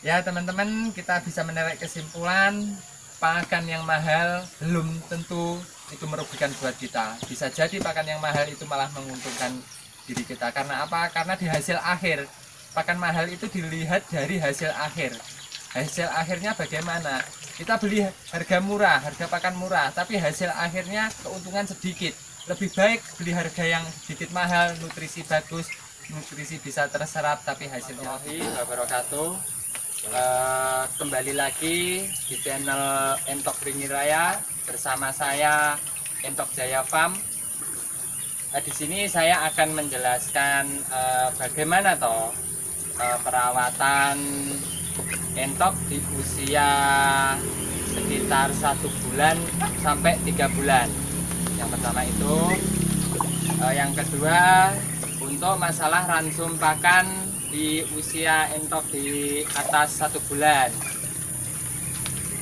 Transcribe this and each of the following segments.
Ya teman-teman, kita bisa menarik kesimpulan pakan yang mahal belum tentu itu merugikan buat kita. Bisa jadi pakan yang mahal itu malah menguntungkan diri kita. Karena apa? Karena di hasil akhir, pakan mahal itu dilihat dari hasil akhir. Hasil akhirnya bagaimana? Kita beli harga murah, harga pakan murah, tapi hasil akhirnya keuntungan sedikit. Lebih baik beli harga yang sedikit mahal, nutrisi bagus, nutrisi bisa terserap, tapi hasilnya wabarakatuh. Kembali lagi di channel Entok Ringi Raya bersama saya Entok Jaya Farm. Di sini saya akan menjelaskan bagaimana perawatan entok di usia sekitar 1 bulan sampai 3 bulan. Yang pertama itu, yang kedua untuk masalah ransum pakan di usia entok di atas 1 bulan.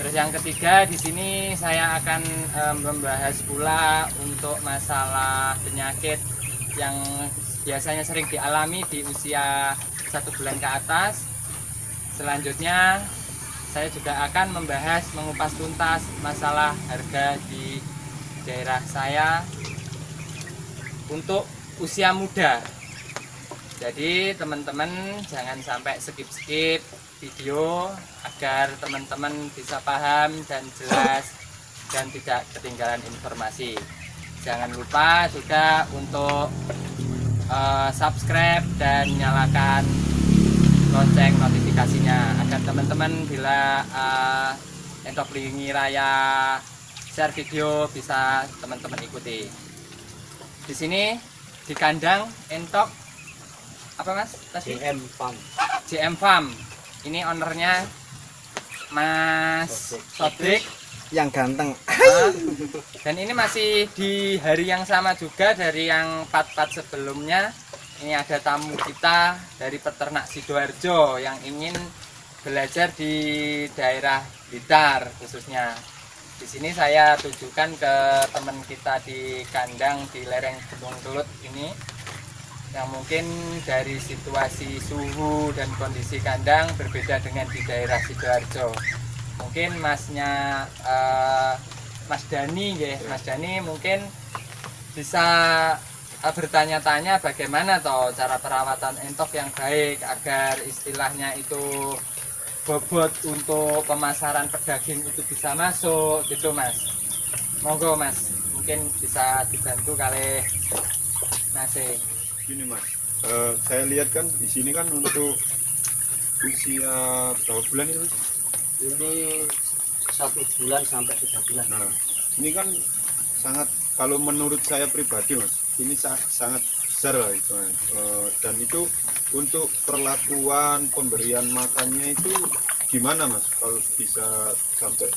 Terus yang ketiga di sini saya akan membahas pula untuk masalah penyakit yang biasanya sering dialami di usia 1 bulan ke atas. Selanjutnya saya juga akan membahas mengupas tuntas masalah harga di daerah saya untuk usia muda. Jadi teman-teman jangan sampai skip video agar teman-teman bisa paham dan jelas dan tidak ketinggalan informasi. Jangan lupa juga untuk subscribe dan nyalakan lonceng notifikasinya agar teman-teman bila Entok Ringi Raya share video bisa teman-teman ikuti. Di sini di kandang entok apa mas? Tadi? JM Farm. Ini ownernya Mas Sodrik yang ganteng. Dan ini masih di hari yang sama juga dari yang part-part sebelumnya. Ini ada tamu kita dari peternak Sidoarjo yang ingin belajar di daerah Blitar khususnya. Di sini saya tujukan ke teman kita di kandang di lereng Gunung Kelut ini, yang mungkin dari situasi suhu dan kondisi kandang berbeda dengan di daerah Sidoarjo. Mungkin masnya Mas Dani ya, Mas Dani mungkin bisa bertanya-tanya bagaimana cara perawatan entok yang baik agar istilahnya itu bobot untuk pemasaran pedaging itu bisa masuk gitu mas. Monggo mas, mungkin bisa dibantu kali Mas. Gini mas, saya lihat kan di sini kan untuk usia berapa bulan ini? Ini 1 bulan sampai 3 bulan. Nah, ini kan sangat, kalau menurut saya pribadi mas, ini sangat besar lah itu mas. Dan itu untuk perlakuan pemberian makannya itu gimana mas? Kalau bisa sampai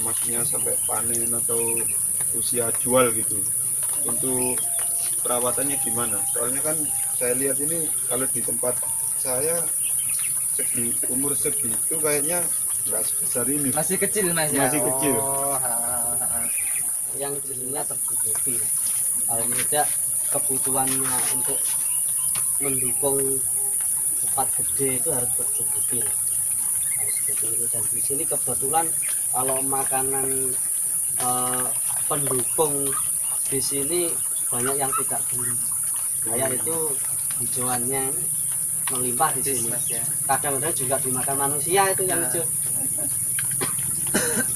maksudnya sampai panen atau usia jual gitu, untuk perawatannya gimana? Soalnya kan saya lihat ini kalau di tempat saya umur segitu kayaknya nggak sebesar ini. Masih kecil mas ya? Masih kecil. Yang jenisnya tercukupi. Kalau tidak kebutuhannya untuk mendukung cepat gede itu harus tercukupi. Harus seperti itu. Dan di sini kebetulan kalau makanan pendukung di sini banyak yang tidak beli. Kayak itu hijauannya melimpah di sini. Kadang-kadang juga dimakan manusia itu yang hijau.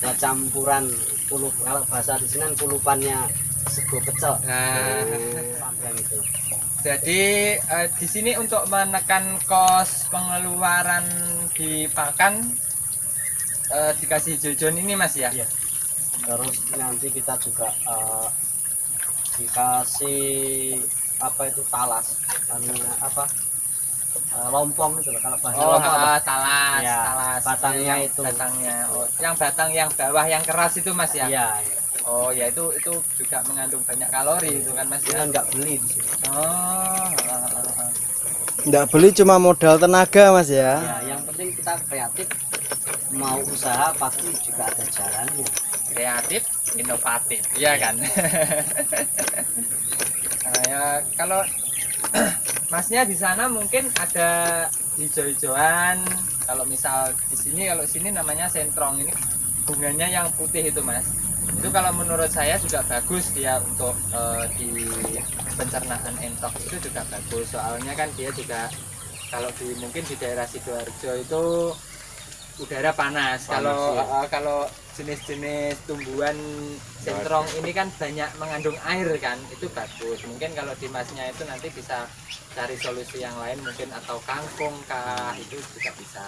Ya campuran kalau bahasa di sini kulupannya sego pecel. Sampai itu. Jadi di sini untuk menekan kos pengeluaran di pakan dikasih hijau-hijauan ini mas ya? Iya. Terus nanti kita juga dikasih apa itu talas, apa lompong itu kalau bahasa lompong talas, ya, talas batangnya itu batangnya. Oh, yang batang yang bawah yang keras itu mas ya? Iya. Oh ya, itu juga mengandung banyak kalori itu kan mas ya? Nggak beli di sini. Nggak beli, cuma modal tenaga mas ya? Ya, yang penting kita kreatif, mau usaha pasti juga ada jalannya. Kreatif, inovatif, iya kan? Nah, ya kalau masnya di sana mungkin ada hijau-hijauan Kalau misal di sini, kalau sini namanya sentrong, ini bunganya yang putih itu mas. Itu kalau menurut saya juga bagus dia untuk di pencernaan entok itu juga bagus. Soalnya kan dia juga kalau mungkin di daerah Sidoarjo itu udara panas. Kalau ya. kalau jenis-jenis tumbuhan sentrong ini kan banyak mengandung air kan, itu bagus. Mungkin kalau di masnya itu nanti bisa cari solusi yang lain mungkin, atau kangkung kah, itu juga bisa.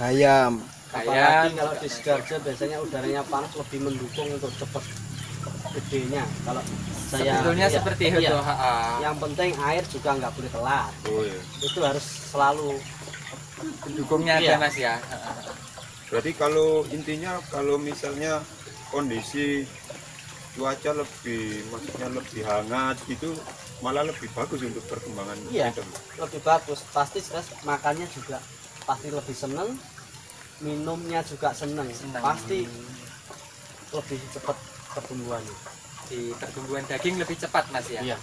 Ayam. Apalagi kalau di Sidoarjo biasanya udaranya panas lebih mendukung untuk cepat gedenya. Kalau saya Sebetulnya iya, seperti iya. itu. Yang penting air juga nggak boleh telat. Oh iya. Itu harus selalu Pendukungnya Iya. ada mas ya. Berarti kalau intinya kalau misalnya kondisi cuaca lebih, maksudnya lebih hangat itu malah lebih bagus untuk perkembangan Iya. itu. lebih bagus. Pasti stres makannya juga pasti lebih seneng, minumnya juga seneng. Seneng. Pasti lebih cepat pertumbuhannya. Di pertumbuhan daging lebih cepat mas ya. Iya.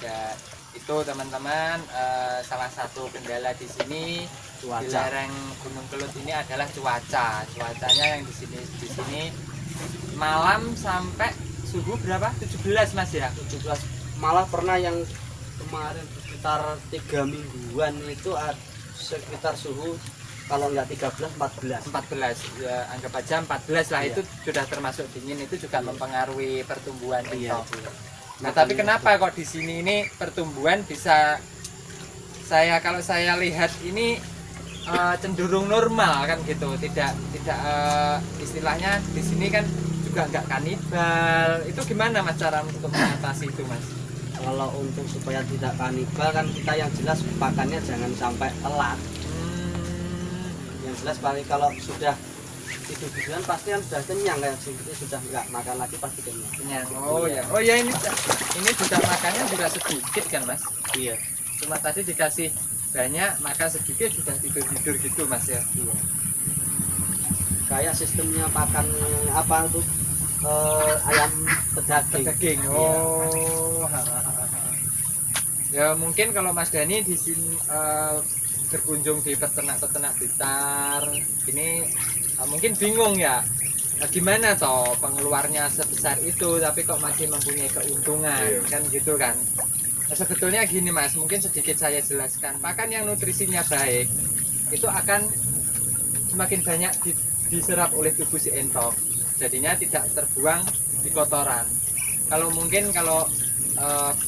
Ya itu teman-teman, salah satu kendala di sini di Cuaca. lereng Gunung Kelut ini adalah cuaca. Cuacanya yang di sini malam sampai suhu berapa? 17 mas ya. 17 malah pernah yang kemarin sekitar 3 mingguan itu sekitar suhu kalau nggak 13 14. 14 ya, anggap aja 14 lah. Iya. Itu sudah termasuk dingin, itu juga mempengaruhi pertumbuhan Iya. entok. Nah, tapi kenapa kok di sini ini pertumbuhan bisa, kalau saya lihat ini cenderung normal kan gitu, tidak istilahnya di sini kan juga nggak kanibal. Itu gimana mas cara untuk mengatasi itu mas? Kalau untuk supaya tidak kanibal kan kita yang jelas pakannya jangan sampai telat. Yang jelas paling kalau sudah itu gituan pasti kan sudah kenyang, kayak sini sudah nggak makan lagi pasti kenyang. Kenyang. Oh ya, ini juga makannya juga sedikit kan mas? Iya. Cuma tadi dikasih banyak, makan sedikit sudah tidur gitu mas ya. Iya. Kayak sistemnya pakan apa tuh ayam pedaging. Daging. Oh. Ya mungkin kalau Mas Dani di sini berkunjung di peternak-peternak Blitar ini mungkin bingung ya, gimana toh pengeluarnya sebesar itu tapi kok masih mempunyai keuntungan. Iya. Kan gitu kan. Nah, sebetulnya gini mas, mungkin sedikit saya jelaskan. Pakan yang nutrisinya baik itu akan semakin banyak diserap oleh tubuh si entok, jadinya tidak terbuang di kotoran. Kalau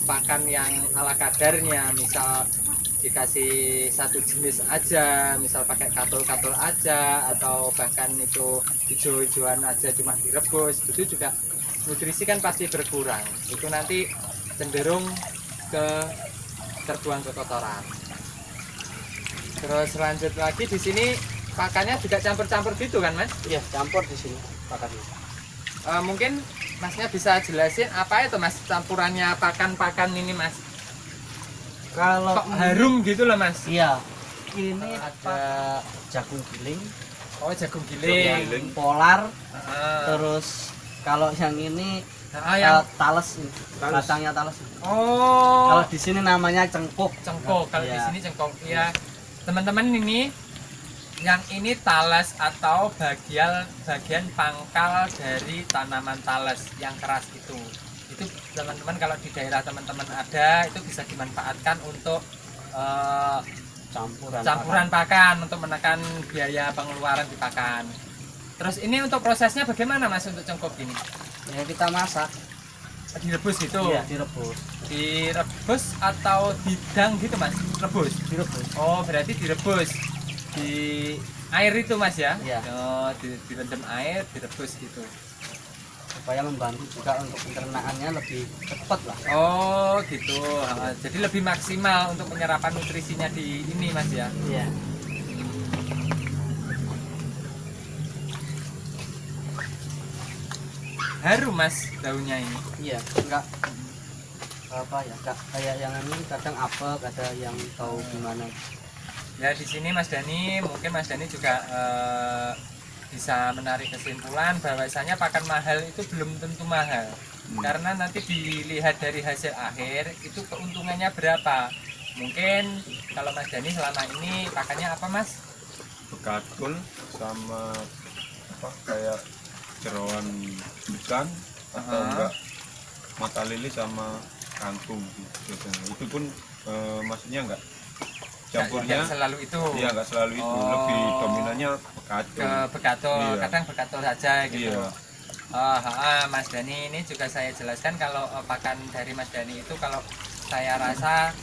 pakan yang ala kadarnya, misal dikasih satu jenis aja, misal pakai katol-katol aja, atau bahkan itu hijau-hijauan aja cuma direbus, itu juga nutrisi kan pasti berkurang. Itu nanti cenderung terbuang ke kotoran. Terus lanjut lagi di sini pakannya juga campur-campur gitu kan mas? Iya, campur di sini pakannya. Mungkin masnya bisa jelasin apa itu mas campurannya pakan-pakan ini mas? Kalau Kok harum gitu loh mas? iya, ini Ada jagung giling, oh jagung giling. Giling. polar, Ah. terus kalau yang ini Yang tales, Tales. batangnya tales. oh Kalau di sini namanya cengkuk. cengkok, kalau di Iya. sini cengkok. Ya teman-teman, ini yang ini talas atau bagian pangkal dari tanaman talas yang keras itu teman-teman kalau di daerah teman-teman ada itu bisa dimanfaatkan untuk campuran pakan untuk menekan biaya pengeluaran di pakan. Terus ini untuk prosesnya bagaimana mas untuk cengkok ini? Ya kita masak. Direbus gitu? Iya, direbus. Direbus atau didang gitu mas? Rebus? Direbus. Oh berarti direbus di air itu mas ya? Iya. Oh, direndam air, direbus gitu. Supaya membantu juga untuk pencernaannya lebih cepat lah. Oh gitu. Jadi lebih maksimal untuk penyerapan nutrisinya di ini mas ya? Iya. Harum mas daunnya ini. Iya, enggak apa ya, enggak kayak yang ini kadang apa, ada yang tahu gimana. Ya di sini Mas Dani, mungkin Mas Dani juga bisa menarik kesimpulan bahwasanya pakan mahal itu belum tentu mahal. Karena nanti dilihat dari hasil akhir itu keuntungannya berapa. Mungkin kalau Mas Dani selama ini pakannya apa Mas? bekatul sama apa kayak jeroan ikan atau enggak mata lili sama kangkung biasanya. Itu pun maksudnya enggak campurnya nggak selalu itu. Iya, enggak selalu itu, Oh. lebih dominannya bekatul. Ke bekatul, Iya. kadang bekatul saja gitu. Iya. Mas Dani ini juga saya jelaskan kalau pakan dari Mas Dani itu kalau saya rasa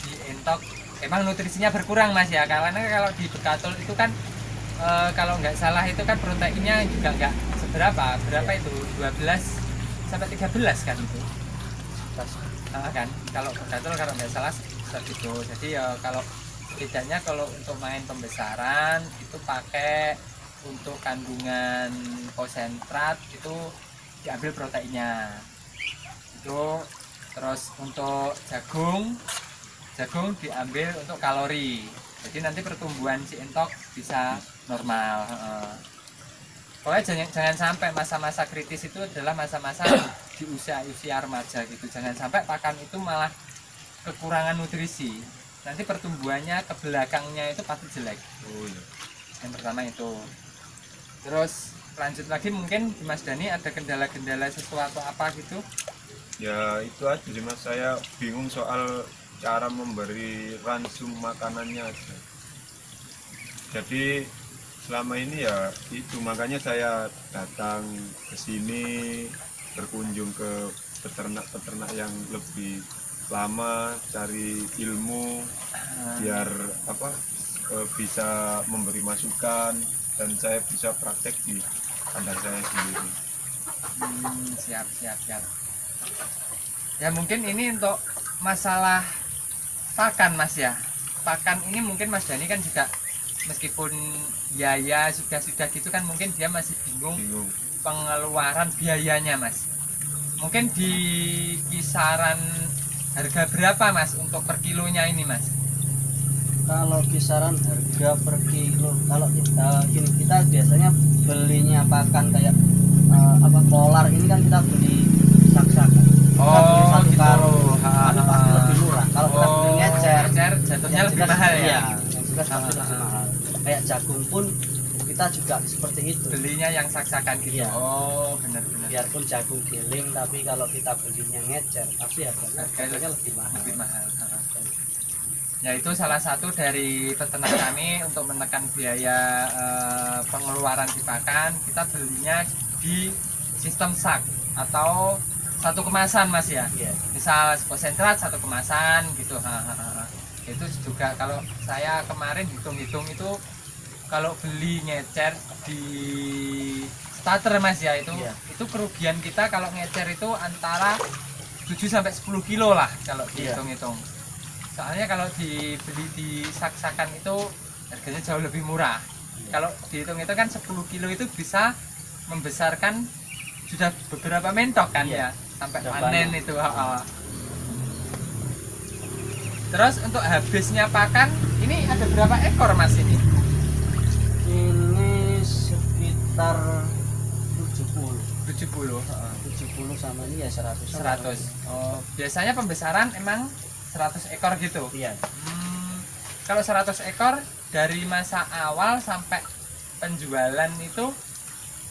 di entok emang nutrisinya berkurang Mas ya, karena kalau di bekatul itu kan kalau nggak salah itu kan proteinnya juga nggak berapa itu 12 sampai 13 kan itu. Kan kalau bekatul kalau nggak salah seperti itu. Jadi kalau setidaknya kalau untuk main pembesaran itu pakai untuk kandungan konsentrat itu diambil proteinnya itu, terus untuk jagung diambil untuk kalori, jadi nanti pertumbuhan si entok bisa normal. Pokoknya jangan sampai masa-masa kritis itu adalah masa-masa di usia remaja gitu, jangan sampai pakan itu malah kekurangan nutrisi, nanti pertumbuhannya ke belakangnya itu pasti jelek. Oh iya. Yang pertama itu. Terus lanjut lagi mungkin di Mas Dani ada kendala-kendala sesuatu apa gitu? Ya itu aja sih Mas, saya bingung soal cara memberi ransum makanannya aja. Jadi selama ini ya itu makanya saya datang ke sini, berkunjung ke peternak-peternak yang lebih lama, cari ilmu biar apa bisa memberi masukan dan saya bisa praktek di kandang saya sendiri. Siap. Ya mungkin ini untuk masalah pakan Mas ya. Pakan ini mungkin Mas Dani kan juga meskipun ya sudah gitu kan mungkin dia masih bingung pengeluaran biayanya Mas. Mungkin di kisaran harga berapa Mas untuk per kilonya ini Mas? Kalau kisaran harga per kilo, kalau kita biasanya belinya pakan kayak polar ini kan kita beli sak-sakan. Kita beli satu gitu. karung, itu pasti lebih murah. Kalau kita beli ngecer jatuhnya lebih mahal ya. Iya, yang jelas pasti lebih mahal. Kayak jagung pun kita juga seperti itu. Belinya yang sak-sakan gitu. Iya. Oh, benar-benar. Biarpun jagung giling, tapi kalau kita belinya ngecer pasti harganya lebih mahal. Lebih mahal. Ya itu salah satu dari peternak kami untuk menekan biaya pengeluaran di pakan, kita belinya di sistem sak atau satu kemasan Mas ya. Iya. Misal konsentrat satu kemasan gitu. Itu juga kalau saya kemarin hitung-hitung itu kalau beli ngecer di starter Mas ya itu Iya. itu kerugian kita kalau ngecer itu antara 7 sampai 10 kilo lah kalau Iya. dihitung-hitung. Soalnya kalau dibeli di sak-sakan itu harganya jauh lebih murah. Kalau dihitung itu kan 10 kilo itu bisa membesarkan sudah beberapa mentok kan Iya. ya sampai Sudah panen banyak. itu. Terus untuk habisnya pakan ini ada berapa ekor Mas ini? Ini sekitar 70 sama ini ya 100. 100. Oh, biasanya pembesaran emang 100 ekor gitu. Iya. Kalau 100 ekor dari masa awal sampai penjualan itu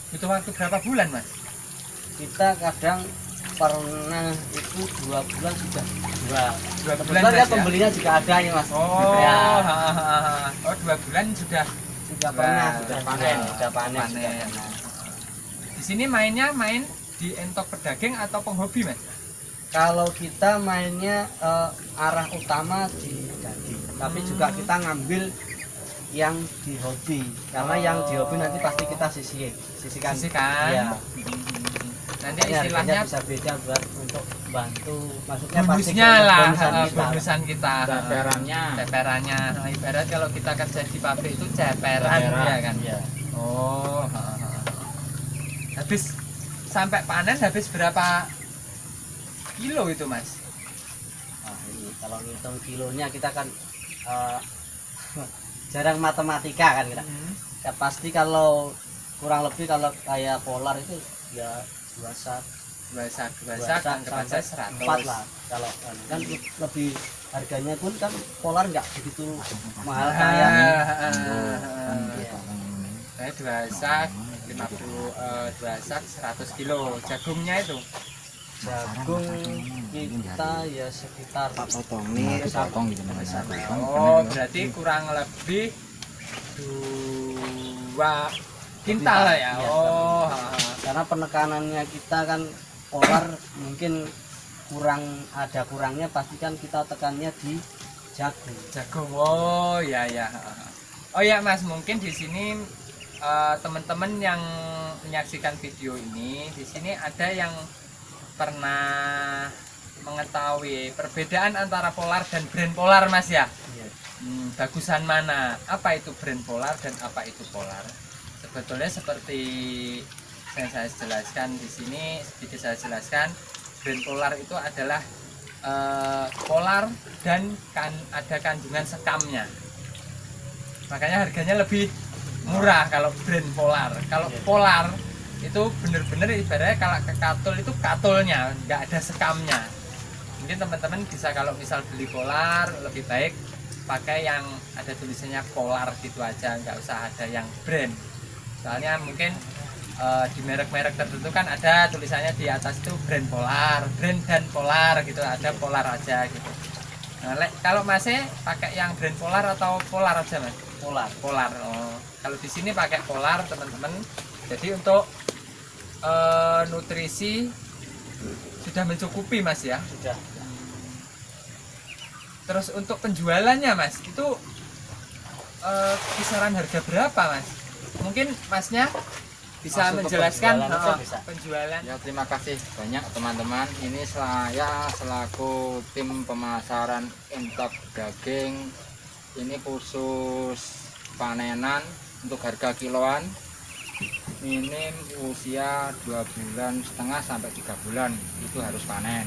butuh waktu berapa bulan Mas? Kita kadang pernah itu 2 bulan sudah Dua bulan Kebetulan ya Mas, ya? pembelinya juga ada ya Mas. Oh, Ya. Oh 2 bulan sudah Pernah sudah panen. Di sini main di entok pedaging atau penghobi Mas? Kalau kita mainnya arah utama di daging, tapi juga kita ngambil yang di hobi, karena yang di hobi nanti pasti kita sisihkan. Iya. Nanti Makanya istilahnya harganya bisa beda buat untuk bantu, maksudnya pasti bonusnya lah, bonusan kita. bonusan kita, ceperannya. Nah, ibarat kalau kita kerja di pabrik itu ceperan ya kan. Iya. Oh, habis sampai panen habis berapa kilo itu Mas? Nah, ini kalau ngitung kilonya kita kan jarang matematika kan kita. Ya, pasti kalau kurang lebih kalau kayak polar itu ya dua sak Dua sak anggap aja 100. 4 lah kalau kan lebih harganya pun kan polar nggak begitu mahal kayak saya 2 sak 2 sak 100 kilo. Jagungnya itu jagung kita ya sekitar oh berarti kurang lebih 2 kintal lah ya. Oh karena penekanannya kita kan polar mungkin kurangnya pasti kan kita tekannya di jagung. Oh ya ya. Oh ya Mas, mungkin di sini teman-teman yang menyaksikan video ini, di sini ada yang pernah mengetahui perbedaan antara polar dan brand polar Mas ya? Iya. Bagusan mana? Apa itu brand polar dan apa itu polar? Sebetulnya seperti yang saya jelaskan di sini, sedikit saya jelaskan, brand polar itu adalah polar dan ada kandungan sekamnya. Makanya harganya lebih murah kalau brand polar. Kalau polar itu bener-bener ibaratnya kalau ke katul itu katulnya, nggak ada sekamnya. Mungkin teman-teman bisa kalau misal beli polar lebih baik pakai yang ada tulisannya polar gitu aja, nggak usah ada yang brand. Soalnya mungkin di merek-merek tertentu kan ada tulisannya di atas itu brand dan polar gitu, ada polar aja gitu. Nah, kalau Masnya pakai yang brand polar atau polar aja Mas? Polar. Oh. Kalau di sini pakai polar teman-teman. Jadi untuk nutrisi sudah mencukupi Mas ya. Sudah. Terus untuk penjualannya Mas itu kisaran harga berapa Mas? Mungkin Masnya bisa Masuk ke menjelaskan penjualan bisa. penjualan. Ya, terima kasih banyak teman-teman. Ini saya selaku tim pemasaran entok daging. Ini khusus panenan untuk harga kiloan. Minim usia 2,5 bulan sampai 3 bulan itu harus panen.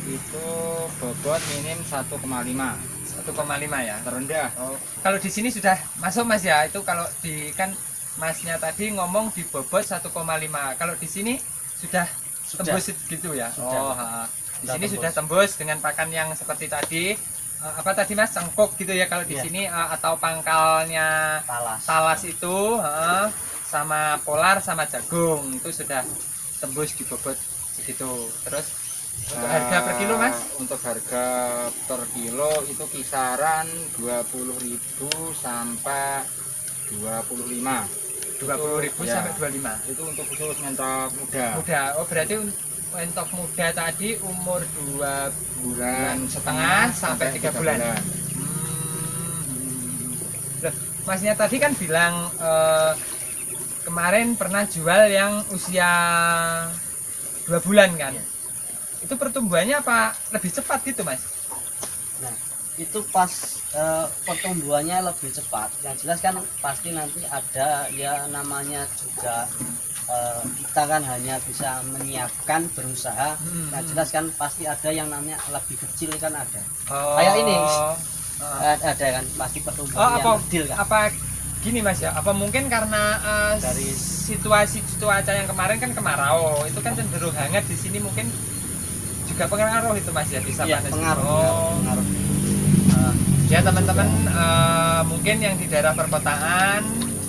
Itu bobot minim 1,5. 1,5 ya. Terendah. Oh, kalau di sini sudah masuk Mas ya. Itu kalau di kan Masnya tadi ngomong di bobot 1,5. Kalau di sini sudah tembus gitu ya. Sudah. Oh, di Sudah sini tembus. sudah tembus dengan pakan yang seperti tadi. Apa tadi Mas, cengkok gitu ya kalau di Iya. sini atau pangkalnya talas itu sama polar sama jagung itu sudah tembus di bobot segitu. Terus untuk harga per kilo Mas? Untuk harga per kilo itu kisaran 20.000 sampai 25. 20.000 Ya. sampai 25. Itu untuk khusus mentok muda. Muda. Oh berarti untuk muda tadi umur 2 Bulan setengah sampai 3 bulan. Loh, Masnya tadi kan bilang kemarin pernah jual yang usia 2 bulan kan? Itu pertumbuhannya apa lebih cepat gitu Mas? Nah, itu pas pertumbuhannya lebih cepat. Yang jelas kan pasti nanti ada ya namanya juga kita kan hanya bisa menyiapkan berusaha. Nah, jelas kan pasti ada yang namanya lebih kecil kan ada. Oh, Kayak ini. Ada kan pasti pertumbuhan yang kecil kan. Apa gini Mas ya? Apa mungkin karena Dari situasi cuaca yang kemarin kan kemarau, itu kan cenderung hangat di sini mungkin juga pengaruh itu Mas ya bisa Iya, panas. pengaruh. Ya teman-teman mungkin yang di daerah perkotaan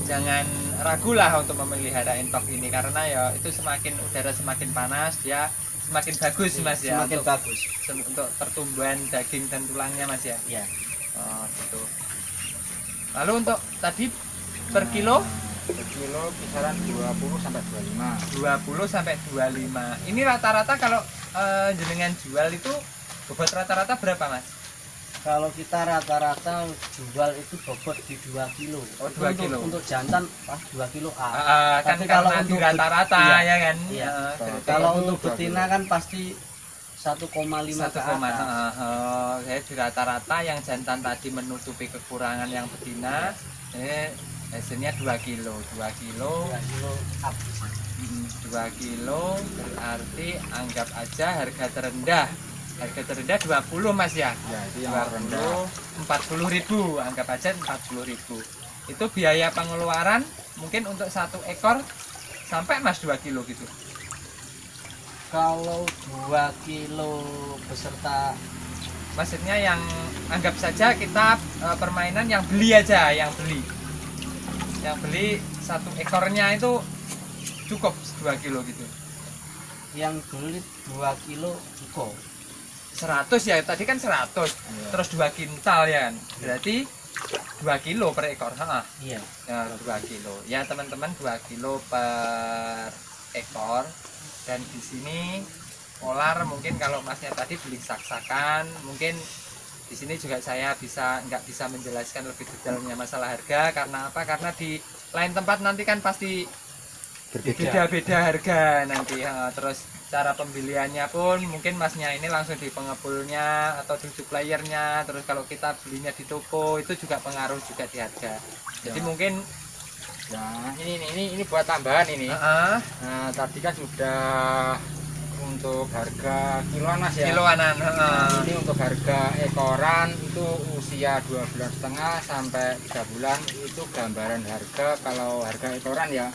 jangan ragulah untuk memelihara entok ini karena ya itu semakin udara semakin panas dia semakin bagus Mas ya Semakin bagus. untuk pertumbuhan daging dan tulangnya Mas ya. Iya. Oh, gitu. Lalu untuk tadi per kilo Per kilo kisaran 20 sampai 25. 20 sampai 25. Ini rata-rata kalau jenengan jual itu bobot rata-rata berapa Mas? Kalau kita rata-rata jual itu bobot di 2 kilo. Oh, 2 kilo. Untuk jantan pas 2 kilo A. Kan Tapi kalau kalau untuk untuk rata-rata iya, ya kan. iya. Berarti Kalau itu untuk 2 betina kilo. kan pasti 1,5 1, ke atas. saya di rata-rata yang jantan tadi menutupi kekurangan yang betina hasilnya 2 kilo 2 kilo 2 kilo up. 2 kilo berarti anggap aja harga terendah 20 Mas ya. Ya, itu yang rendah. 40.000 anggap aja 40.000 itu biaya pengeluaran mungkin untuk 1 ekor sampai Mas 2 kilo gitu Kalau 2 kilo beserta, Maksudnya yang anggap saja kita permainan yang beli aja, yang beli 1 ekornya itu cukup 2 kilo gitu. yang beli 2 kilo cukup. 100 ya, tadi kan 100, terus 2 kintal ya kan, berarti 2 kilo per ekor. Iya. Ya, 2 kilo ya teman-teman, 2 kilo per ekor. Dan di sini polar, mungkin kalau masnya tadi beli sak-sakan, mungkin di sini juga saya nggak bisa menjelaskan lebih detailnya masalah harga. Karena apa? Karena di lain tempat nanti kan pasti beda-beda harga nanti. Terus cara pembeliannya pun mungkin masnya ini langsung di pengepulnya atau di suppliernya. Terus kalau kita belinya di toko itu juga pengaruh juga di harga. Jadi mungkin Ya, ini buat tambahan ini. Nah, tadi kan sudah untuk harga kiloan Mas ya. kiloanan. Nah, ini untuk harga ekoran itu usia 2,5 bulan sampai 3 bulan, itu gambaran harga. Kalau harga ekoran ya,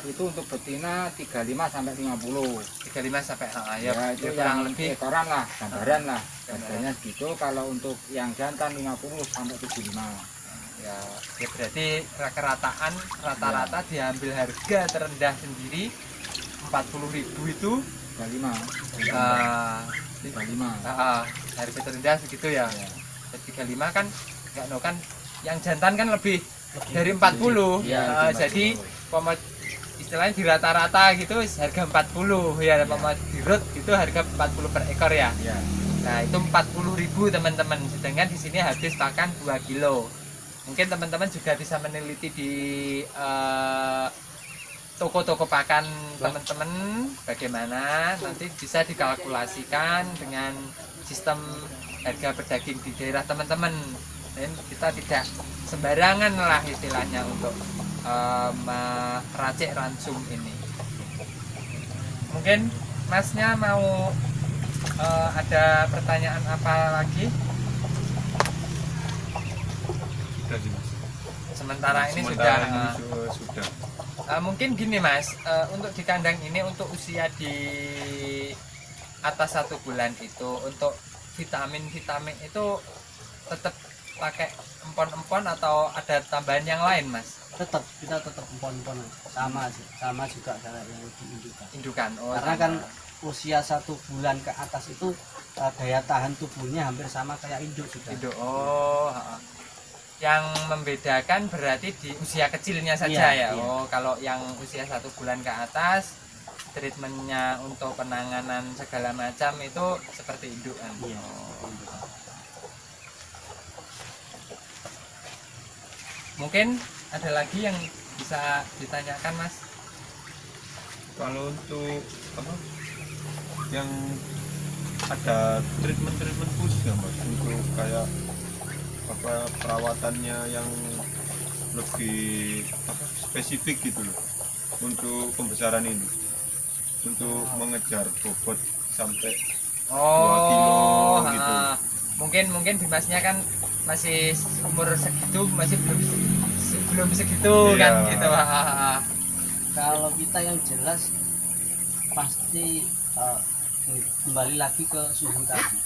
itu untuk betina 35 sampai 50. 35 sampai Ya, itu kurang yang lebih. ekoran lah, gambaran lah. Harganya segitu. Kalau untuk yang jantan 50 sampai 75. Ya berarti rata-rata diambil harga terendah sendiri 40.000 itu 35. 35. harga terendah segitu ya. 35 kan nggak no kan, yang jantan kan lebih dari 40. Iya, Jadi istilahnya di rata-rata gitu harga 40 ya, di road itu harga 40 per ekor ya. Ya. Nah itu 40.000 teman-teman, sedangkan di sini habis pakan 2 kilo. Mungkin teman-teman juga bisa meneliti di toko-toko pakan teman-teman bagaimana, nanti bisa dikalkulasikan dengan sistem harga berdaging di daerah teman-teman. Dan kita tidak sembarangan lah istilahnya untuk meracik ransum ini. Mungkin masnya mau ada pertanyaan apa lagi? Sudah sih, Mas. Sementara ini Sementara sudah. ini sudah. Mungkin gini Mas, untuk di kandang ini untuk usia di atas 1 bulan itu, untuk vitamin itu tetap pakai empon-empon atau ada tambahan yang lain Mas? Kita tetap empon-empon sama juga kayak yang diindukan. Indukan. Karena kan usia 1 bulan ke atas itu daya tahan tubuhnya hampir sama kayak induk juga. Induk. Yang membedakan berarti di usia kecilnya saja ya. Iya. Kalau yang usia 1 bulan ke atas, treatmentnya untuk penanganan segala macam itu seperti indukan. Iya. Mungkin ada lagi yang bisa ditanyakan Mas? Kalau untuk apa yang ada treatment khusus nggak Mas, untuk kayak apa perawatannya yang lebih spesifik gitu loh untuk pembesaran ini, untuk mengejar bobot sampai 2 kilo gitu. Mungkin di Masnya kan masih umur segitu, masih belum segitu Iya. kan gitu. Kalau kita yang jelas pasti kembali lagi ke suhu tadi.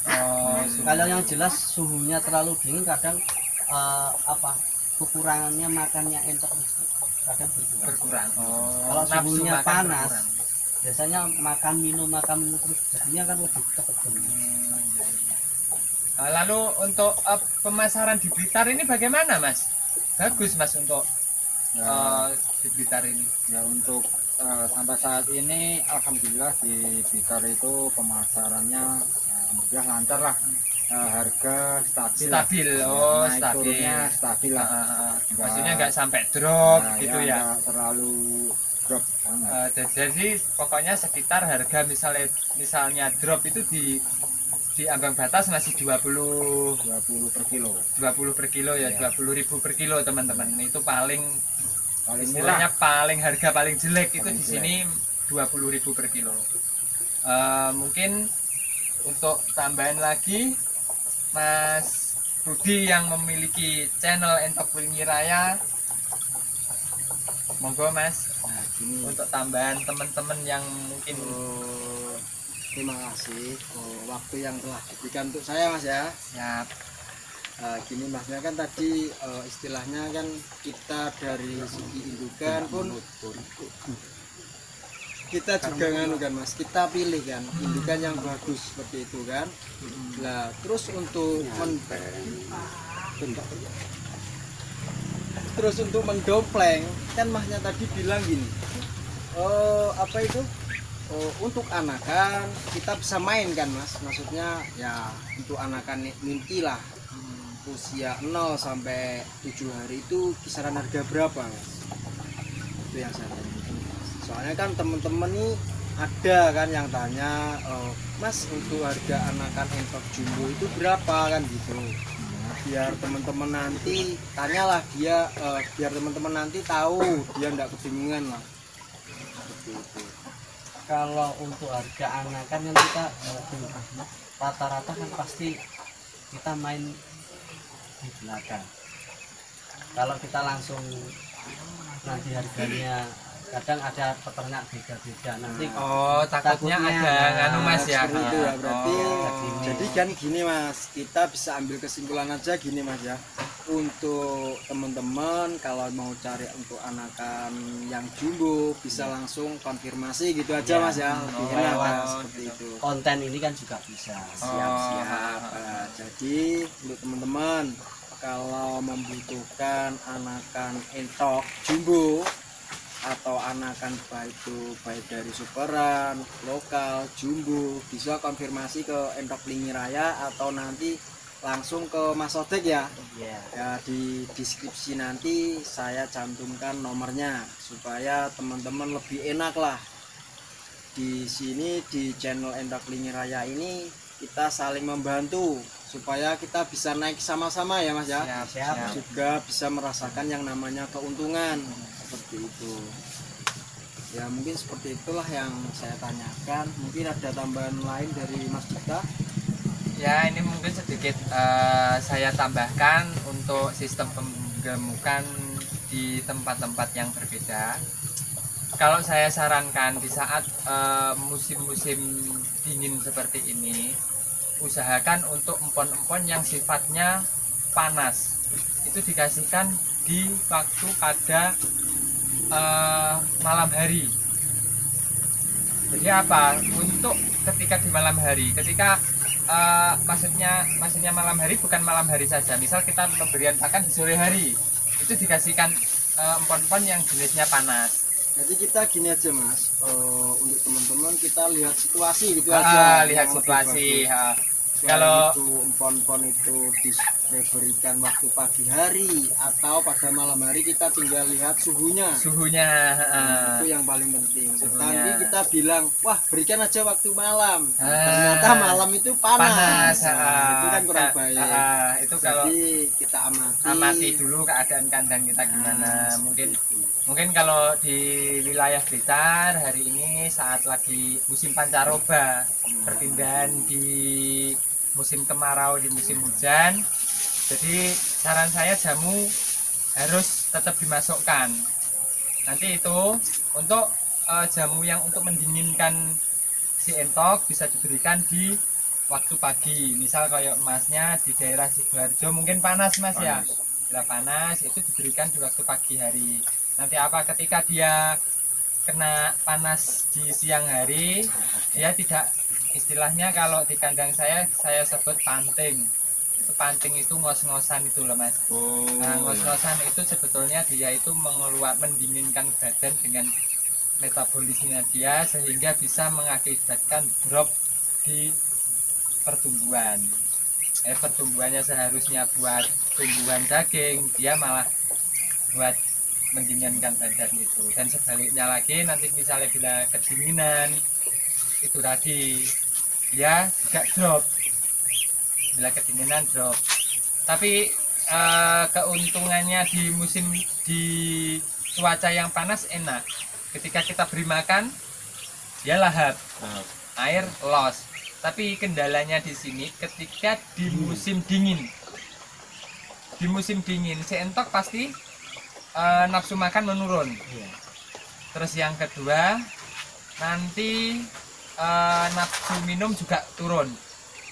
Kalau yang jelas suhunya terlalu dingin kadang kekurangannya makannya entok kadang berkurang. Berkurang. Kalau Nafsu suhunya makan panas, berkurang. biasanya makan minum terus jadinya kan lebih kepedean. Lalu untuk pemasaran di Blitar ini bagaimana Mas? Bagus Mas untuk di Blitar ini. Ya, untuk sampai saat ini alhamdulillah di Blitar itu pemasarannya alhamdulillah lancar lah. Harga stabil. Stabil. Naik Stabil. turunnya stabil lah. Maksudnya nggak sampai drop gitu ya. Nggak terlalu drop banget. Jadi pokoknya sekitar harga misalnya drop itu di ambang batas masih 20 per kilo. 20 per kilo ya, 20.000 per kilo teman-teman. Itu paling Paling istilahnya murah. harga paling jelek itu Paling di sini 20.000 per kilo. Mungkin untuk tambahan lagi Mas Rudi yang memiliki channel Entok Wingi Raya, monggo Mas, Nah, gini. untuk tambahan teman-teman yang mungkin terima kasih waktu yang telah diberikan untuk saya Mas ya. Siap. Gini Masnya kan tadi istilahnya kan kita dari segi indukan pun kita juga nganu kan Mas, kita pilih kan indukan yang bagus seperti itu kan. Nah terus untuk mendompleng kan Masnya tadi bilang gini, apa itu, untuk anakan kita bisa main kan Mas, maksudnya ya untuk anakan mimpi lah, usia 0 sampai 7 hari itu kisaran harga berapa Mas? Itu yang saya tanya. Soalnya kan teman-teman nih ada kan yang tanya, Mas untuk harga anakan entok jumbo itu berapa kan gitu. Biar teman-teman nanti tanyalah dia, biar teman-teman nanti tahu, dia enggak kebingungan lah. Seperti itu. Kalau untuk harga anakan kan kita rata-rata kan pasti kita main di belakang. Kalau kita langsung nanti harganya kadang ada peternak beda-beda nanti. Oh, takutnya ada nganu Mas ya. Seperti itu ya berarti. Oh. Jadi kan gini Mas, kita bisa ambil kesimpulan aja gini Mas ya. Untuk teman-teman kalau mau cari untuk anakan yang jumbo bisa langsung konfirmasi gitu aja Mas ya. Lebih enak kan, seperti itu. Konten ini kan juga bisa. Siap-siap. Jadi untuk teman-teman kalau membutuhkan anakan entok jumbo atau anakan baik dari superan, lokal, jumbo, bisa konfirmasi ke Entok Lingi Raya atau nanti langsung ke Mas Odek ya. Ya di deskripsi nanti saya cantumkan nomornya supaya teman-teman lebih enak lah. Di sini di channel Entok Lingi Raya ini kita saling membantu supaya kita bisa naik sama-sama ya Mas ya. Siap. Juga bisa merasakan yang namanya keuntungan seperti itu. Ya mungkin seperti itulah yang saya tanyakan. Mungkin ada tambahan lain dari Mas Dita. Ya, ini mungkin sedikit saya tambahkan untuk sistem penggemukan di tempat-tempat yang berbeda. Kalau saya sarankan di saat musim-musim dingin seperti ini, usahakan untuk empon-empon yang sifatnya panas itu dikasihkan di waktu pada malam hari. Jadi apa? Untuk ketika di malam hari, ketika maksudnya malam hari bukan malam hari saja. Misal kita pemberian pakan di sore hari, itu dikasihkan empon-empon yang jenisnya panas. Jadi kita gini aja Mas, untuk teman-teman kita lihat situasi gitu aja. Lihat yang situasi. lebih bagus. Kalau itu empon-empon itu diberikan waktu pagi hari atau pada malam hari, kita tinggal lihat suhunya. Itu yang paling penting. Nanti kita bilang, wah berikan aja waktu malam. Ternyata malam itu panas. Itu kan kurang baik. Itu kalau Jadi kita amati dulu keadaan kandang kita gimana. Mungkin kalau di wilayah Blitar hari ini saat lagi musim pancaroba, perpindahan di musim kemarau di musim hujan. Jadi saran saya jamu harus tetap dimasukkan. Nanti itu untuk jamu yang untuk mendinginkan si entok bisa diberikan di waktu pagi. Misal kayak emasnya di daerah Sidoarjo mungkin panas Mas ya. Bila panas itu diberikan di waktu pagi hari. Nanti apa ketika dia kena panas di siang hari, dia tidak, istilahnya kalau di kandang saya sebut panting. Itu panting itu ngos-ngosan itu loh Mas. Nah, ngos-ngosan itu sebetulnya dia itu mendinginkan badan dengan metabolisme dia sehingga bisa mengakibatkan drop di pertumbuhan. Pertumbuhannya seharusnya buat tumbuhan daging, dia malah buat mendinginkan badan itu. Dan sebaliknya lagi nanti misalnya bila kedinginan itu tadi dia juga drop, bila kedinginan drop. Tapi keuntungannya di cuaca yang panas enak, ketika kita beri makan dia lahap, air los. Tapi kendalanya di sini ketika di musim dingin, si entok pasti nafsu makan menurun. Terus yang kedua nanti nafsu minum juga turun.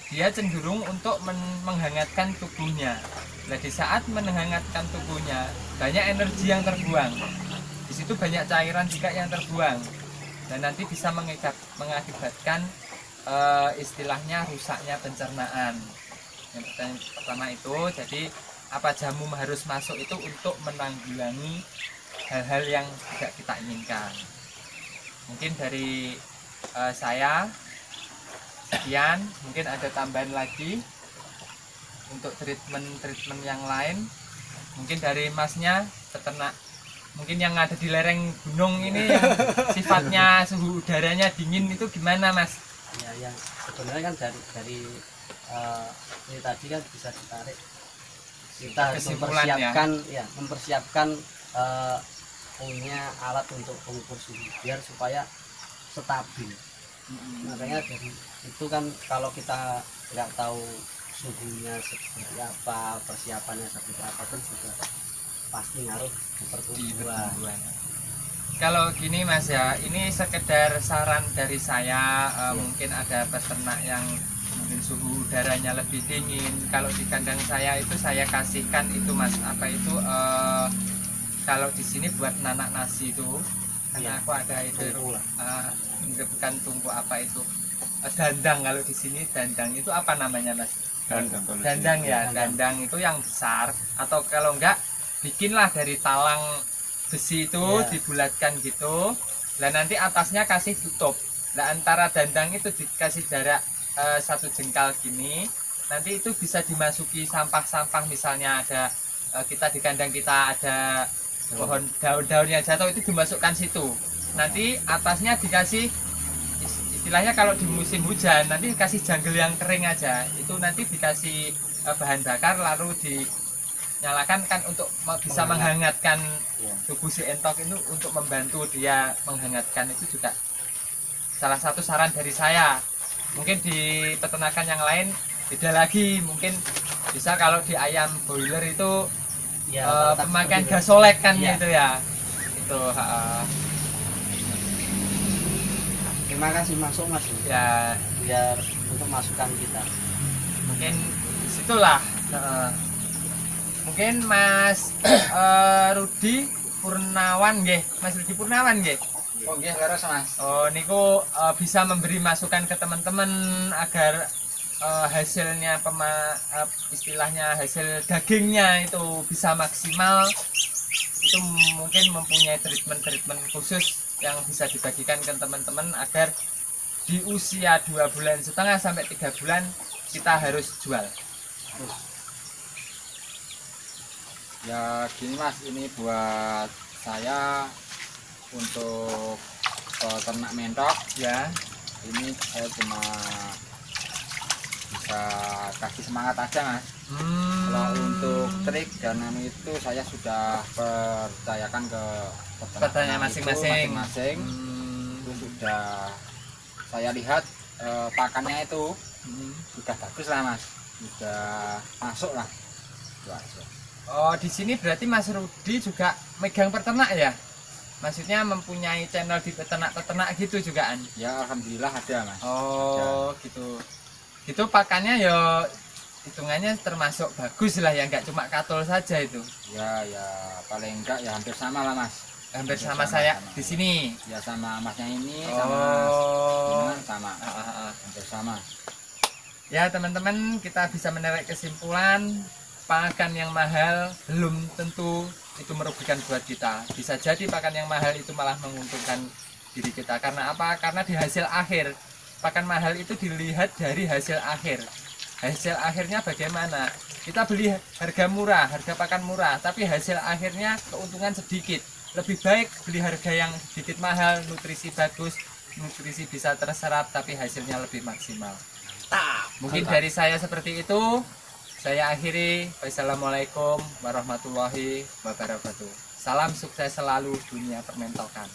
Dia cenderung untuk menghangatkan tubuhnya. Nah, di saat menghangatkan tubuhnya, banyak energi yang terbuang. Di situ banyak cairan juga yang terbuang. Dan nanti bisa mengakibatkan istilahnya rusaknya pencernaan. Yang pertama itu, jadi apa jamu harus masuk itu untuk menanggulangi hal-hal yang tidak kita inginkan. Mungkin dari saya sekian, mungkin ada tambahan lagi untuk treatment yang lain. Mungkin dari masnya peternak, mungkin yang ada di lereng gunung ini yang sifatnya suhu udaranya dingin itu gimana mas? Ya, yang sebenarnya kan dari ini tadi kan bisa ditarik, kita harus mempersiapkan punya alat untuk pengukur suhu biar supaya stabil. Makanya dari itu kan kalau kita nggak tahu suhunya seperti apa, persiapannya seperti apa kan juga pasti ngaruh ke pertumbuhan. Kalau gini mas ya, ini sekedar saran dari saya. Mungkin ada peternak yang mungkin suhu udaranya lebih dingin. Kalau di kandang saya itu saya kasihkan itu mas, apa itu kalau di sini buat nanak nasi itu, karena aku ada itu bukan tungku apa itu dandang. Kalau di sini dandang itu apa namanya mas? Dandang ya, dandang itu yang besar. Atau kalau enggak, bikinlah dari talang besi itu dibulatkan gitu. Lah nanti atasnya kasih tutup. Nah antara dandang itu dikasih jarak 1 jengkal gini. Nanti itu bisa dimasuki sampah-sampah, misalnya ada kita di kandang kita ada pohon daun-daunnya jatuh, itu dimasukkan situ. Nanti atasnya dikasih istilahnya kalau di musim hujan nanti dikasih janggel yang kering aja. Itu nanti dikasih bahan bakar lalu dinyalakan kan untuk bisa menghangatkan tubuh si entok itu, untuk membantu dia menghangatkan. Itu juga salah satu saran dari saya. Mungkin di peternakan yang lain beda lagi, mungkin bisa kalau di ayam boiler itu pemakaian gas solek kan gitu ya. Itu terima kasih masuk mas ya, biar untuk masukan kita. Mungkin disitulah mungkin Mas Rudi Purnawan nggih, Mas Rudi Purnawan nggih. Oh nggih, leres mas. Oh niku bisa memberi masukan ke teman-teman agar hasilnya istilahnya hasil dagingnya itu bisa maksimal. Itu mungkin mempunyai treatment khusus yang bisa dibagikan ke teman-teman agar di usia 2,5 bulan sampai 3 bulan kita harus jual. Ya gini mas, ini buat saya untuk ternak mentok ya. Ini saya cuma bisa kasih semangat aja mas. Kalau untuk trik dan itu saya sudah percayakan ke petanya masing-masing. Itu sudah saya lihat pakannya itu sudah bagus lah mas, sudah masuk lah. Itu aja. Oh di sini berarti Mas Rudi juga megang peternak ya? Maksudnya mempunyai channel di peternak gitu juga kan? Ya alhamdulillah ada mas. Oh ada. Gitu. Itu pakannya ya hitungannya termasuk bagus lah ya, nggak cuma katol saja itu. Ya paling enggak ya hampir sama lah mas. Hampir sama saya di sini. Ya sama masnya ini sama hampir sama. Ya teman-teman, kita bisa menarik kesimpulan pakan yang mahal belum tentu itu merugikan buat kita. Bisa jadi pakan yang mahal itu malah menguntungkan diri kita. Karena apa? Karena di hasil akhir pakan mahal itu dilihat dari hasil akhir. Hasil akhirnya bagaimana? Kita beli harga murah, harga pakan murah, tapi hasil akhirnya keuntungan sedikit. Lebih baik beli harga yang sedikit mahal, nutrisi bagus, nutrisi bisa terserap, tapi hasilnya lebih maksimal. Mungkin dari saya seperti itu. Saya akhiri. Wassalamualaikum warahmatullahi wabarakatuh. Salam sukses selalu dunia permentokan.